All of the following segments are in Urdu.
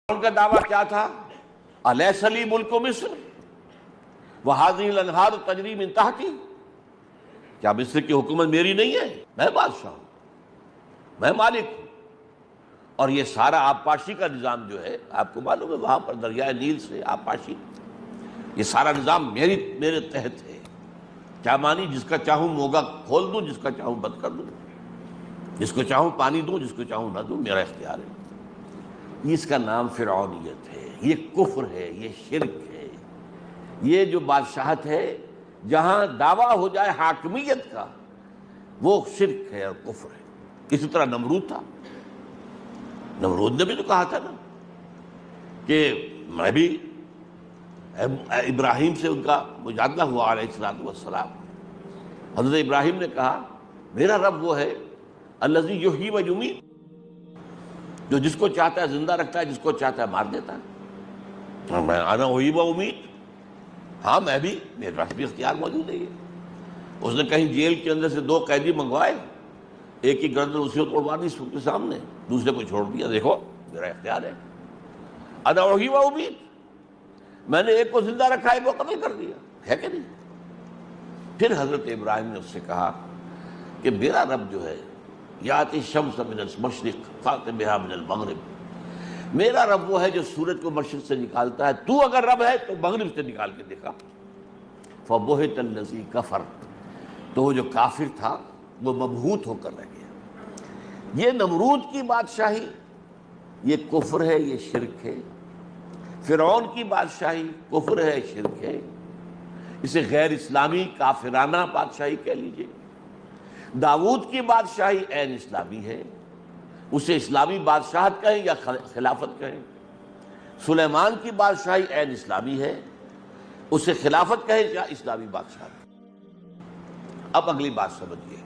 ان کا دعویٰ کیا تھا؟ الیس لی ملک مصر وہذہ الانہار تجری من تحتی، کیا مصر کی حکومت میری نہیں ہے؟ میں بادشاہ ہوں، میں مالک ہوں، اور یہ سارا آبپاشی کا نظام جو ہے آپ کو معلوم ہے، وہاں پر دریائے نیل سے آبپاشی، یہ سارا نظام میرے تحت ہے۔ کیا مانی؟ جس کا چاہوں موگا کھول دوں، جس کا چاہوں بند کر دوں، جس کو چاہوں پانی دوں، جس کو چاہوں نہ دوں، میرا اختیار ہے۔ اس کا نام فرعونیت ہے، یہ کفر ہے، یہ شرک ہے، یہ جو بادشاہت ہے جہاں دعویٰ ہو جائے حاکمیت کا، وہ شرک ہے اور کفر ہے۔ اسی طرح نمرود تھا، نمرود نے بھی تو کہا تھا نا کہ میں بھی، ابراہیم سے ان کا مجادلہ ہوا علیہ السلام، حضرت ابراہیم نے کہا میرا رب وہ ہے الذی یحیی و یمیت، جو جس کو چاہتا ہے زندہ رکھتا ہے، جس کو چاہتا ہے مار دیتا ہے۔ میں انا احیی و امیت، ہاں میں بھی، میرے پاس بھی اختیار موجود ہے۔ اس نے کہیں جیل کے اندر سے 2 قیدی منگوائے، ایک کی گردن اسی کو توڑوا دی سب کے سامنے، دوسرے کو چھوڑ دیا، دیکھو میرا اختیار ہے، انا احیی و امیت، میں نے ایک کو زندہ رکھا، ایک کو قتل کر دیا، ہے کہ نہیں؟ پھر حضرت ابراہیم نے اس سے کہا کہ میرا رب جو ہے یاتی الشمس من المشرق فأت بہا من المغرب، میرا رب وہ ہے جو سورج کو مشرق سے نکالتا ہے، تو اگر رب ہے تو مغرب سے نکال کے دکھا۔ فبہت الذی کفر، تو وہ جو کافر تھا وہ مبہوت ہو کر رہ گیا۔ یہ نمرود کی بادشاہی یہ کفر ہے، یہ شرک ہے۔ فرعون کی بادشاہی کفر ہے، شرک ہے، اسے غیر اسلامی کافرانہ بادشاہی کہہ لیجئے۔ داؤد کی بادشاہی عین اسلامی ہے، اسے اسلامی بادشاہت کہیں یا خلافت کہیں۔ سلیمان کی بادشاہی عین اسلامی ہے، اسے خلافت کہیں یا اسلامی بادشاہت۔ اب اگلی بات سمجھیے،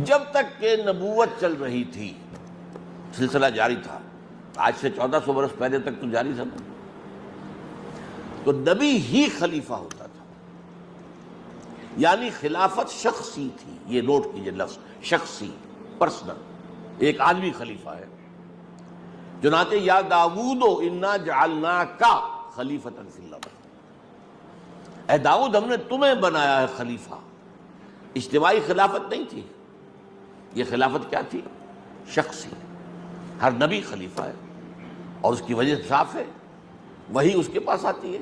جب تک کہ نبوت چل رہی تھی، سلسلہ جاری تھا، آج سے 1400 برس پہلے تک تو جاری تھا، تو نبی ہی خلیفہ ہوتا تھا، یعنی خلافت شخصی تھی۔ یہ نوٹ کیجئے لفظ شخصی، پرسنل، ایک آدمی خلیفہ ہے۔ چنانچہ یا داؤد انا جعلناک خلیفۃ فی الارض، اے داؤد ہم نے تمہیں بنایا ہے خلیفہ۔ اجتماعی خلافت نہیں تھی، یہ خلافت کیا تھی؟ شخصی۔ ہر نبی خلیفہ ہے، اور اس کی وجہ صاف ہے، وہی اس کے پاس آتی ہے،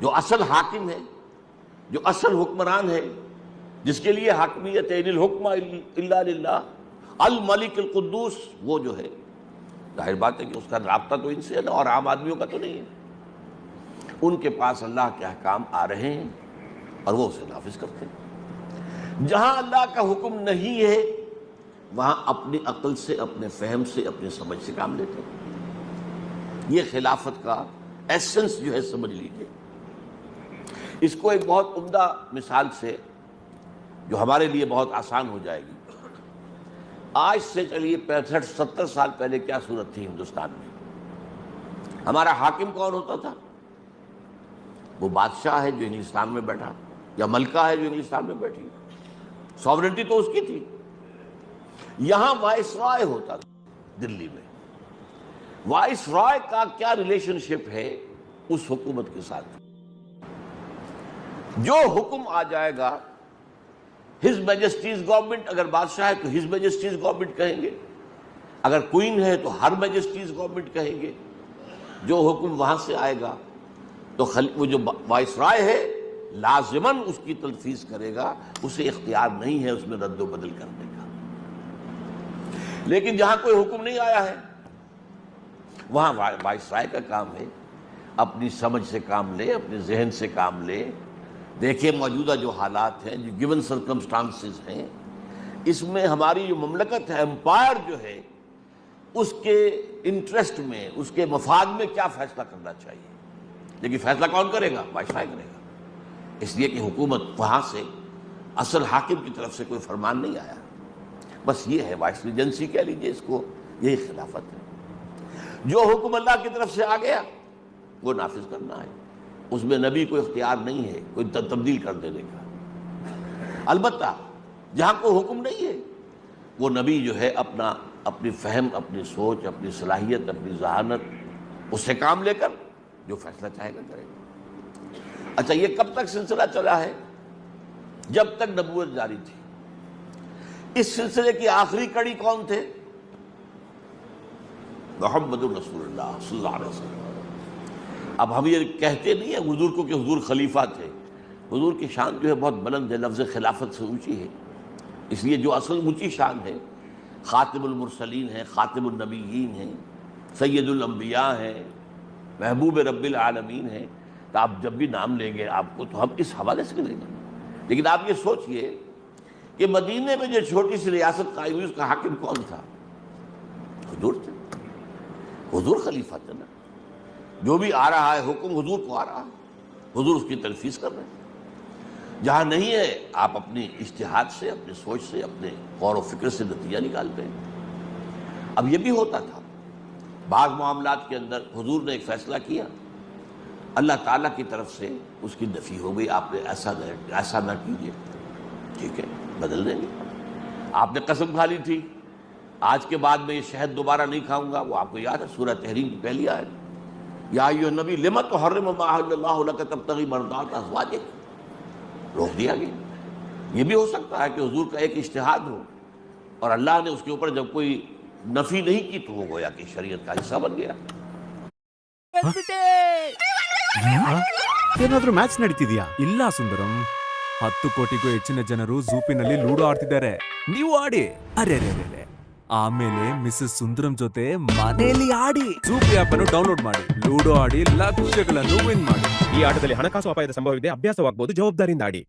جو اصل حاکم ہے، جو اصل حکمران ہے، جس کے لیے حاکمیت ہے، ان الحکم الا للہ الملک القدوس، وہ جو ہے ظاہر بات ہے کہ اس کا رابطہ تو ان سے ہے نا، اور عام آدمیوں کا تو نہیں ہے۔ ان کے پاس اللہ کے احکام آ رہے ہیں اور وہ اسے نافذ کرتے ہیں۔ جہاں اللہ کا حکم نہیں ہے وہاں اپنی عقل سے، اپنے فہم سے، اپنی سمجھ سے کام لیتے ہیں۔ یہ خلافت کا ایسنس جو ہے سمجھ لیجیے۔ اس کو ایک بہت عمدہ مثال سے، جو ہمارے لیے بہت آسان ہو جائے گی، آج سے چلیے 65-70 سال پہلے کیا صورت تھی ہندوستان میں؟ ہمارا حاکم کون ہوتا تھا؟ وہ بادشاہ ہے جو انگلستان میں بیٹھا، یا ملکہ ہے جو انگلستان میں بیٹھی، سوورنٹی تو اس کی تھی۔ یہاں وائس رائے ہوتا تھا دلی میں۔ وائس رائے کا کیا ریلیشن شپ ہے اس حکومت کے ساتھ؟ جو حکم آ جائے گا، ہز میجسٹیز گورنمنٹ، اگر بادشاہ ہے تو ہز میجسٹیز گورنمنٹ کہیں گے، اگر کوئین ہے تو ہر میجسٹیز گورنمنٹ کہیں گے۔ جو حکم وہاں سے آئے گا تو وہ جو وائس رائے ہے لازماً اس کی تنفیذ کرے گا، اسے اختیار نہیں ہے اس میں رد و بدل کرنے کا۔ لیکن جہاں کوئی حکم نہیں آیا ہے وہاں وائس رائے کا کام ہے اپنی سمجھ سے کام لے، اپنے ذہن سے کام لے، دیکھیں موجودہ جو حالات ہیں، جو گیون سرکمسٹانسز ہیں، اس میں ہماری جو مملکت ہے، امپائر جو ہے، اس کے انٹرسٹ میں، اس کے مفاد میں کیا فیصلہ کرنا چاہیے۔ لیکن فیصلہ کون کرے گا؟ وائس رائے کرے گا، اس لیے کہ حکومت وہاں سے اصل حاکم کی طرف سے کوئی فرمان نہیں آیا۔ بس یہ ہے وائس ریجنسی کہہ لیجیے اس کو، یہی خلافت ہے۔ جو حکم اللہ کی طرف سے آ گیا وہ نافذ کرنا ہے، اس میں نبی کو اختیار نہیں ہے کوئی تبدیل کر دینے کا۔ البتہ جہاں کوئی حکم نہیں ہے وہ نبی جو ہے اپنا اپنی فہم، اپنی سوچ، اپنی صلاحیت، اپنی ذہانت، اس سے کام لے کر جو فیصلہ چاہے گا کرے گا۔ اچھا، یہ کب تک سلسلہ چلا ہے؟ جب تک نبوت جاری تھی۔ اس سلسلے کی آخری کڑی کون تھے؟ محمد رسول اللہ صلی اللہ علیہ وسلم۔ اب ہم یہ کہتے نہیں ہیں حضور کو کہ حضور خلیفہ تھے، حضور کی شان جو ہے بہت بلند ہے، لفظ خلافت سے اونچی ہے، اس لیے جو اصل اونچی شان ہے خاتم المرسلین ہیں، خاتم النبیین ہیں، سید الانبیاء ہیں، محبوب رب العالمین ہیں، تو آپ جب بھی نام لیں گے آپ کو تو ہم اس حوالے سے لیں گے۔ لیکن آپ یہ سوچئے کہ مدینے میں جو چھوٹی سی ریاست قائم ہوئی اس کا حاکم کون تھا؟ حضور تھے، حضور خلیفہ تھے نا۔ جو بھی آ رہا ہے حکم حضور کو آ رہا ہے، حضور اس کی تنفیذ کر رہے ہیں۔ جہاں نہیں ہے آپ اپنی اجتہاد سے، اپنی سوچ سے، اپنے غور و فکر سے نتیجہ نکالتے ہیں۔ اب یہ بھی ہوتا تھا بعض معاملات کے اندر حضور نے ایک فیصلہ کیا، اللہ تعالیٰ کی طرف سے اس کی نفی ہو گئی، آپ نے ایسا نہ کیجیے، ٹھیک ہے بدل دیں گے۔ آپ نے قسم کھا لی تھی آج کے بعد میں یہ شہد دوبارہ نہیں کھاؤں گا، وہ آپ کو یاد ہے سورہ تحریم کی پہلی آیت، یا ایھا النبی لم تحرم ما احل اللہ لک تبتغی مرضات ازواجک، روک دیا گیا۔ یہ بھی ہو سکتا ہے کہ حضور کا ایک اجتہاد ہو اور اللہ نے اس کے اوپر جب کوئی نفی نہیں کی تو وہ گویا کہ شریعت کا حصہ بن گیا۔ ಏನಾದ್ರೂ ಮ್ಯಾಚ್ ನಡೀತಿದ್ಯಾ? ಇಲ್ಲ ಸುಂದರಂ, 10 ಕೋಟಿಗೂ ಹೆಚ್ಚಿನ ಜನರು ಝೂಪಿನಲ್ಲಿ ಲೂಡೋ ಆಡ್ತಿದ್ದಾರೆ, ನೀವು ಆಡಿ. ಅರೆ ಆಮೇಲೆ ಮಿಸಸ್ ಸುಂದರಂ ಜೊತೆ ಮನೆಯಲ್ಲಿ ಆಡಿ. ಝೂಪ್ ಆಪ್ ಅನ್ನು ಡೌನ್ಲೋಡ್ ಮಾಡಿ, ಲೂಡೋ ಆಡಿ ಲಕ್ಷಗಳನ್ನು ವಿನ್ ಮಾಡಿ. ಈ ಆಟದಲ್ಲಿ ಹಣಕಾಸು ಅಪಾಯದ ಸಂಭವವಿದೆ, ಅಭ್ಯಾಸವಾಗಬಹುದು, ಜವಾಬ್ದಾರಿಯಿಂದ ಆಡಿ.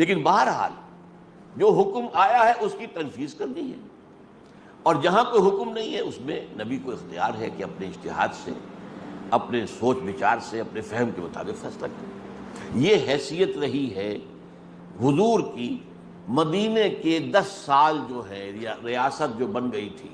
لیکن بہرحال جو حکم آیا ہے اس کی تنفیذ کرنی ہے، اور جہاں کوئی حکم نہیں ہے اس میں نبی کو اختیار ہے کہ اپنے اجتہاد سے، اپنے سوچ بچار سے، اپنے فہم کے مطابق فیصلہ کرے۔ یہ حیثیت رہی ہے حضور کی مدینے کے 10 سال جو ہے ریاست جو بن گئی تھی،